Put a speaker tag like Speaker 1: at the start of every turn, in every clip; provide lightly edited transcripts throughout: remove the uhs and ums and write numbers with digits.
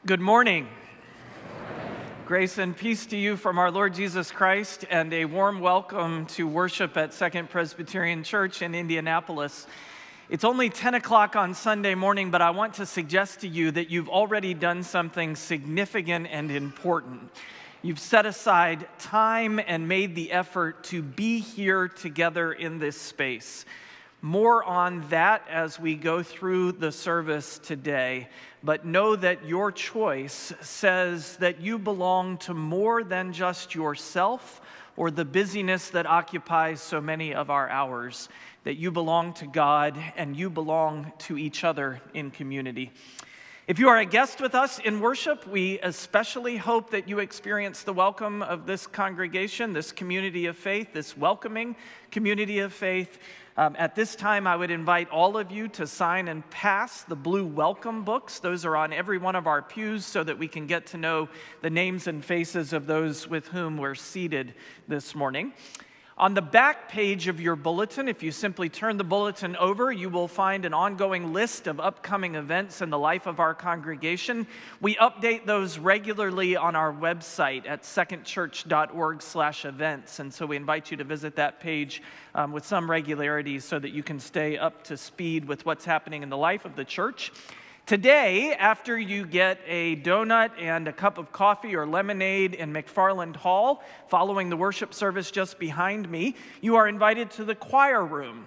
Speaker 1: Good morning. Grace and peace to you from our Lord Jesus Christ, and a warm welcome to worship at Second Presbyterian Church in Indianapolis. It's only 10 o'clock on Sunday morning, but I want to suggest to you that you've already done something significant and important. You've set aside time and made the effort to be here together in this space. More on that as we go through the service today, but know that your choice says that you belong to more than just yourself or the busyness that occupies so many of our hours, that you belong to God and you belong to each other in community. If you are a guest with us in worship, we especially hope that you experience the welcome of this congregation, this community of faith, this welcoming community of faith. At this time, I would invite all of you to sign and pass the blue welcome books. Those are on every one of our pews so that we can get to know the names and faces of those with whom we're seated this morning. On the back page of your bulletin, if you simply turn the bulletin over, you will find an ongoing list of upcoming events in the life of our congregation. We update those regularly on our website at secondchurch.org/events, and so we invite you to visit that page with some regularity so that you can stay up to speed with what's happening in the life of the church. Today, after you get a donut and a cup of coffee or lemonade in McFarland Hall, following the worship service just behind me, you are invited to the choir room.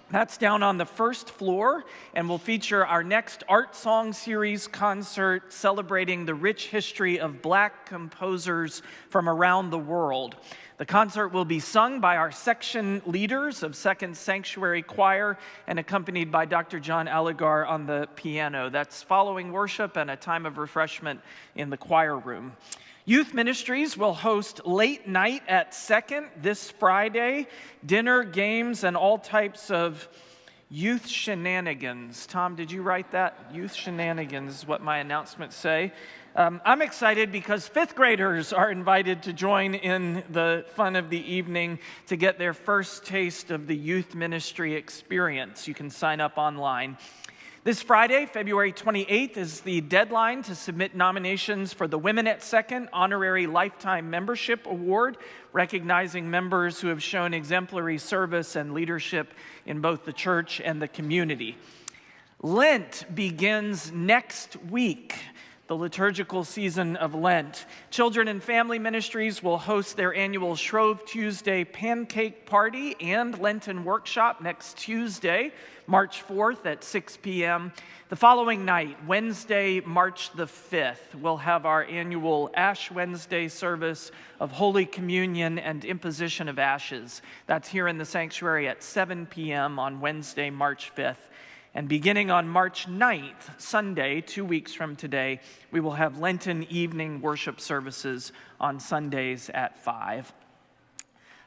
Speaker 1: That's down on the first floor and will feature our next Art Song Series concert celebrating the rich history of Black composers from around the world. The concert will be sung by our section leaders of Second Sanctuary Choir and accompanied by Dr. John Allegar on the piano. That's following worship and a time of refreshment in the choir room. Youth Ministries will host Late Night at Second this Friday, dinner, games, and all types of youth shenanigans. Tom, did you write that? Youth shenanigans is what my announcements say. I'm excited because fifth graders are invited to join in the fun of the evening to get their first taste of the youth ministry experience. You can sign up online. This Friday, February 28th, is the deadline to submit nominations for the Women at Second Honorary Lifetime Membership Award, recognizing members who have shown exemplary service and leadership in both the church and the community. Lent begins next week, the liturgical season of Lent. Children and Family Ministries will host their annual Shrove Tuesday pancake party and Lenten workshop next Tuesday, March 4th at 6 p.m. The following night, Wednesday, March the 5th, we'll have our annual Ash Wednesday service of Holy Communion and Imposition of Ashes. That's here in the sanctuary at 7 p.m. on Wednesday, March 5th. And beginning on March 9th, Sunday, 2 weeks from today, we will have Lenten evening worship services on Sundays at 5.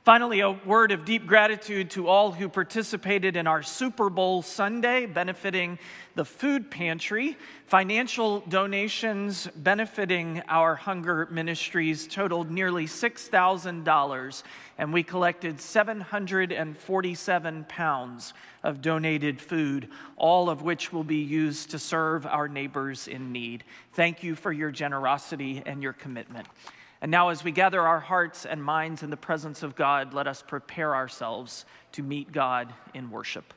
Speaker 1: Finally, a word of deep gratitude to all who participated in our Super Bowl Sunday, benefiting the food pantry. Financial donations benefiting our hunger ministries totaled nearly $6,000, and we collected 747 pounds of donated food, all of which will be used to serve our neighbors in need. Thank you for your generosity and your commitment. And now, as we gather our hearts and minds in the presence of God, let us prepare ourselves to meet God in worship.